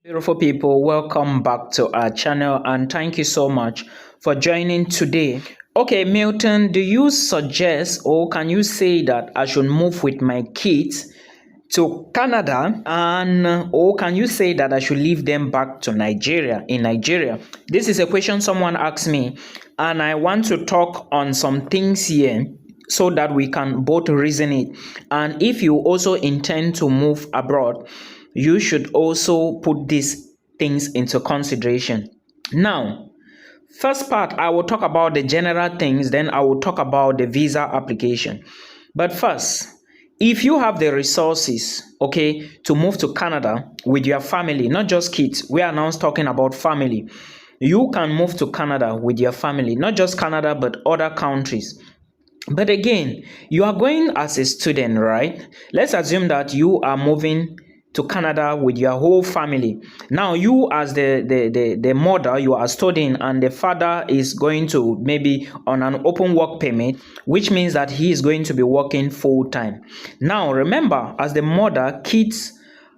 Beautiful people, welcome back to our channel and thank you so much for joining today. Okay, Milton, do you suggest or can you say that I should move with my kids to Canada and or can you say that I should leave them back to Nigeria? This is a question someone asked me and I want to talk on some things here so that we can both reason it. And if you also intend to move abroad, you should also put these things into consideration. Now, first part, I will talk about the general things, then I will talk about the visa application. But first, if you have the resources, okay, to move to Canada with your family, not just kids, we are now talking about family. You can move to Canada with your family, not just Canada, but other countries. But again, you are going as a student, right? Let's assume that you are moving to Canada with your whole family. Now you as the mother, you are studying and the father is going to maybe on an open work permit, which means that he is going to be working full time. Now remember, as the mother, kids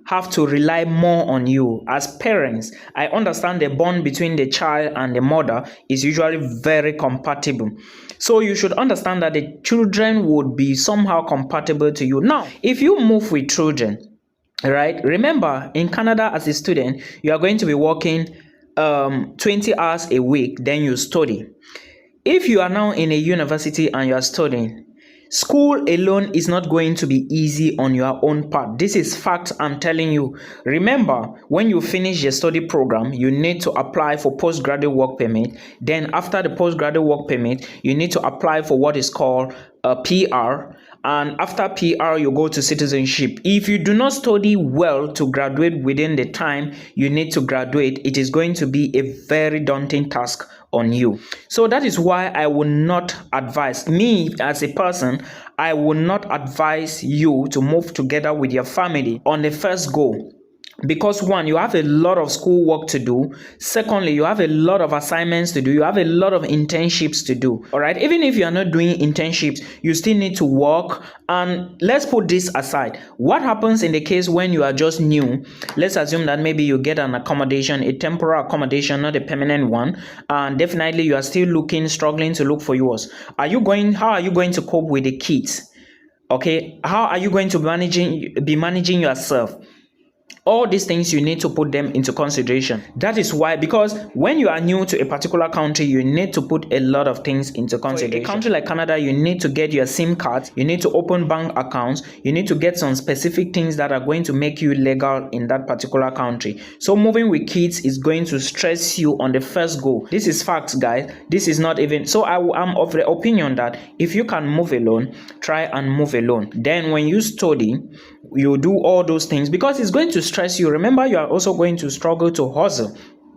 have to rely more on you. As parents, I understand the bond between the child and the mother is usually very compatible. So you should understand that the children would be somehow compatible to you. Now, if you move with children, right, remember in Canada as a student, you are going to be working 20 hours a week, then you study. If you are now in a university and you are studying, school alone is not going to be easy on your own part. This is fact I'm telling you. Remember, when you finish your study program, you need to apply for postgraduate work permit. Then after the postgraduate work permit, you need to apply for what is called a PR. And after PR, you go to citizenship. If you do not study well to graduate within the time you need to graduate, it is going to be a very daunting task on you. So that is why I will not advise, me as a person, I will not advise you to move together with your family on the first go. Because one, you have a lot of school work to do. Secondly, you have a lot of assignments to do. You have a lot of internships to do. All right. Even if you are not doing internships, you still need to work. And let's put this aside. What happens in the case when you are just new? Let's assume that maybe you get an accommodation, a temporary accommodation, not a permanent one. And definitely you are still struggling to look for yours. How are you going to cope with the kids? Okay. How are you going to be managing yourself? All these things, you need to put them into consideration. That is why, because when you are new to a particular country, you need to put a lot of things into consideration. For a country like Canada, you need to get your SIM card, you need to open bank accounts, you need to get some specific things that are going to make you legal in that particular country. So moving with kids is going to stress you on the first go. This is facts, guys. This is not even, so I'm of the opinion that if you can move alone, try and move alone. Then when you study, you do all those things because it's going to stress you. Remember, you are also going to struggle to hustle.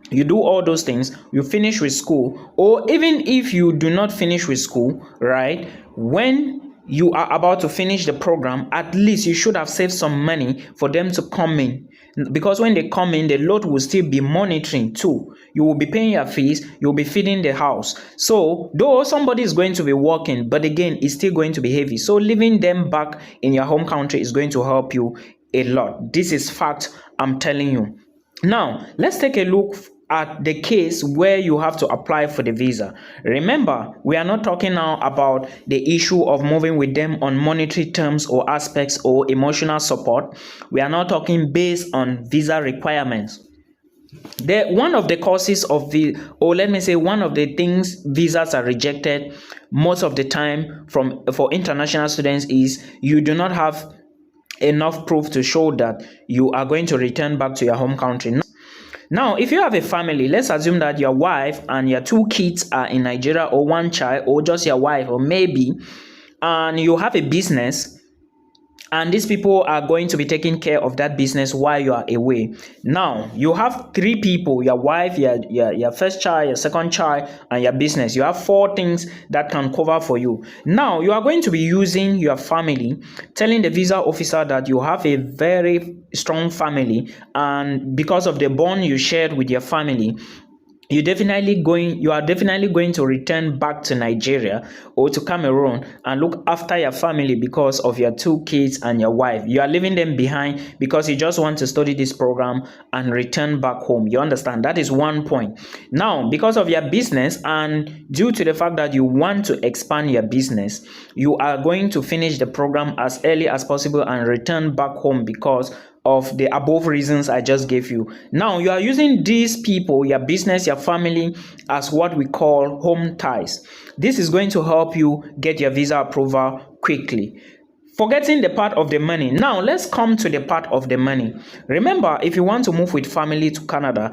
You do all those things, you finish with school, or even if you do not finish with school, right, when you are about to finish the program, at least you should have saved some money for them to come in. Because when they come in, the load will still be monitoring too. You will be paying your fees, you'll be feeding the house. So though somebody is going to be working, but again, it's still going to be heavy. So leaving them back in your home country is going to help you a lot. This is fact I'm telling you. Now, let's take a look at the case where you have to apply for the visa. Remember, we are not talking now about the issue of moving with them on monetary terms or aspects or emotional support. We are not talking based on visa requirements. One of the causes of one of the things visas are rejected most of the time for international students is you do not have enough proof to show that you are going to return back to your home country. Now, if you have a family, let's assume that your wife and your 2 kids are in Nigeria, or 1 child, or just your wife, or maybe, and you have a business, and these people are going to be taking care of that business while you are away. Now, you have 3 people, your wife, your first child, your second child, and your business. You have 4 things that can cover for you. Now, you are going to be using your family, telling the visa officer that you have a very strong family, and because of the bond you shared with your family, you are definitely going to return back to Nigeria or to Cameroon and look after your family because of your 2 kids and your wife. You are leaving them behind because you just want to study this program and return back home. You understand? That is one point. Now, because of your business and due to the fact that you want to expand your business, you are going to finish the program as early as possible and return back home because of the above reasons I just gave you. Now, you are using these people, your business, your family, as what we call home ties. This is going to help you get your visa approval quickly. Forgetting the part of the money. Now, let's come to the part of the money. Remember, if you want to move with family to Canada,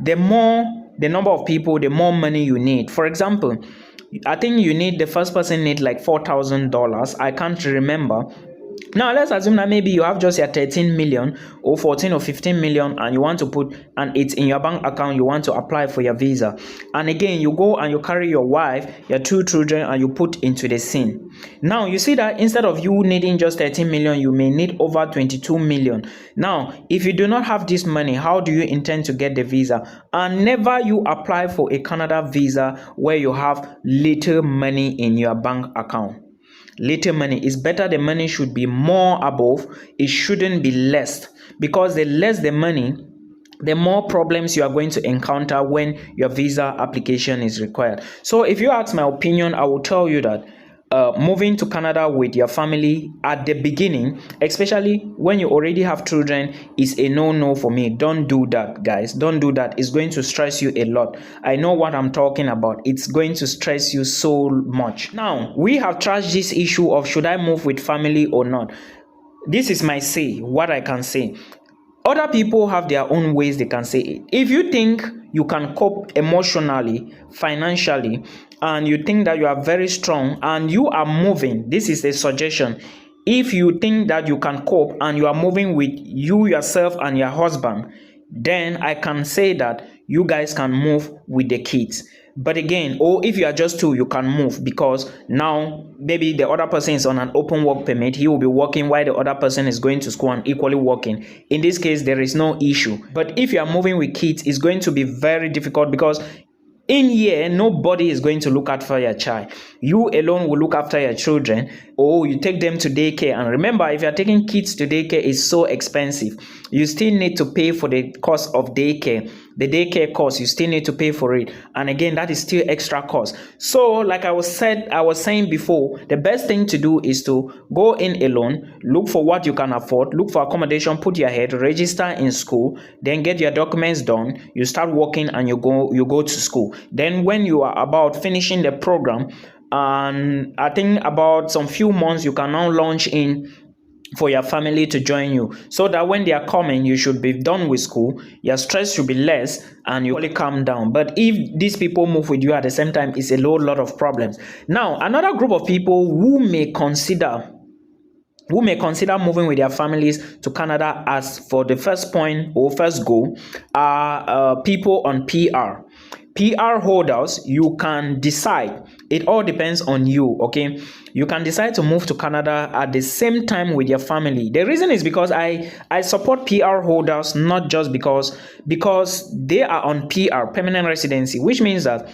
the number of people, the more money you need. For example, I think the first person need like $4,000. I can't remember. Now, let's assume that maybe you have just your 13 million or 14 or 15 million and you want to put, and it's in your bank account, you want to apply for your visa. And again, you go and you carry your wife, your 2 children, and you put into the scene. Now, you see that instead of you needing just 13 million, you may need over 22 million. Now, if you do not have this money, how do you intend to get the visa? And never you apply for a Canada visa where you have little money in your bank account. Little money is better. The money should be more above. It shouldn't be less, because the less the money, the more problems you are going to encounter when your visa application is required. So if you ask my opinion, I will tell you that moving to Canada with your family at the beginning, especially when you already have children, is a no for me. Don't do that, guys. Don't do that. It's going to stress you a lot. I know what I'm talking about. It's going to stress you so much. Now, we have trashed this issue of should I move with family or not. This is my say, what I can say. Other people have their own ways they can say it. If you think you can cope emotionally, financially, and you think that you are very strong and you are moving, this is a suggestion. If you think that you can cope and you are moving with you, yourself, and your husband, then I can say that you guys can move with the kids. But again, or if you are just 2, you can move, because now maybe the other person is on an open work permit. He will be working while the other person is going to school and equally working. In this case, there is no issue. But if you are moving with kids, it's going to be very difficult, because in here, nobody is going to look after your child. You alone will look after your children, or you take them to daycare. And remember, if you're taking kids to daycare, it's so expensive. You still need to pay for the cost of daycare. The daycare cost, you still need to pay for it. And again, that is still extra cost. So, like I was saying before, the best thing to do is to go in alone, look for what you can afford, look for accommodation, put your head, register in school, then get your documents done. You start working and you go to school. Then when you are about finishing the program, and I think about some few months, you can now launch in for your family to join you, so that when they are coming, you should be done with school, your stress should be less, and you really calm down. But if these people move with you at the same time, it's a lot of problems. Now, another group of people who may consider moving with their families to Canada as for the first point or first goal are people on PR. PR holders, you can decide. It all depends on you, okay? You can decide to move to Canada at the same time with your family. The reason is because I support PR holders, not just because they are on PR, permanent residency, which means that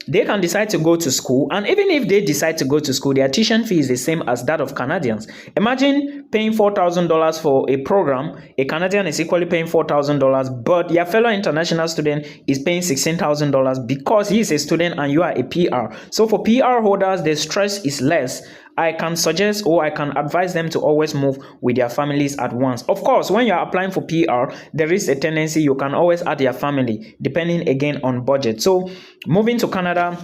they can decide to go to school, and even if they decide to go to school, their tuition fee is the same as that of Canadians. Imagine paying $4,000 for a program. A Canadian is equally paying $4,000, but your fellow international student is paying $16,000 because he is a student and you are a PR. So for PR holders, the stress is less. I can suggest or I can advise them to always move with their families at once. Of course, when you're applying for PR, there is a tendency you can always add your family, depending again on budget. So moving to Canada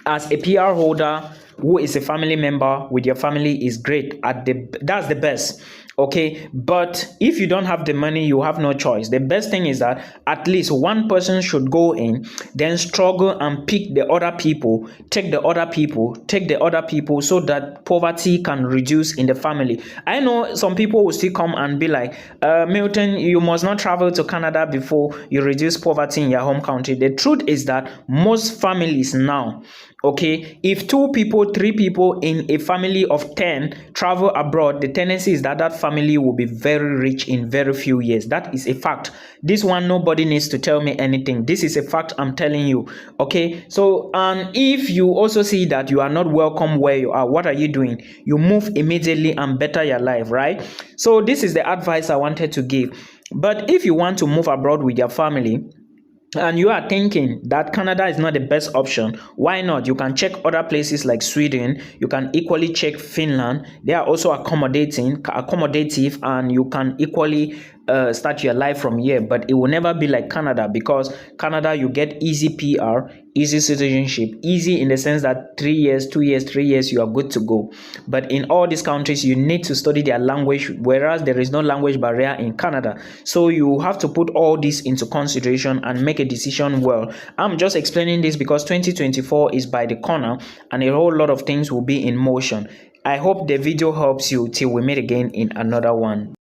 as a PR holder who is a family member with your family is great. That's the best. Okay, but if you don't have the money, you have no choice. The best thing is that at least one person should go in, then struggle and pick the other people, take the other people so that poverty can reduce in the family. I know some people will still come and be like, Milton, you must not travel to Canada before you reduce poverty in your home country. The truth is that most families now, okay, if 2 people, 3 people in a family of 10 travel abroad, the tendency is that family will be very rich in very few years. That is a fact. This one, nobody needs to tell me anything. This is a fact I'm telling you. Okay, so and if you also see that you are not welcome where you are, what are you doing? You move immediately and better your life, right? So this is the advice I wanted to give. But if you want to move abroad with your family, and you are thinking that Canada is not the best option, why not? You can check other places like Sweden. You can equally check Finland. They are also accommodative, and you can equally start your life from here. But it will never be like Canada, because Canada, you get easy PR, easy citizenship, easy in the sense that 3 years, 2 years, 3 years, you are good to go. But in all these countries, you need to study their language, whereas there is no language barrier in Canada. So you have to put all this into consideration and make a decision well. I'm just explaining this because 2024 is by the corner, and a whole lot of things will be in motion. I hope the video helps you. Till we meet again in another one.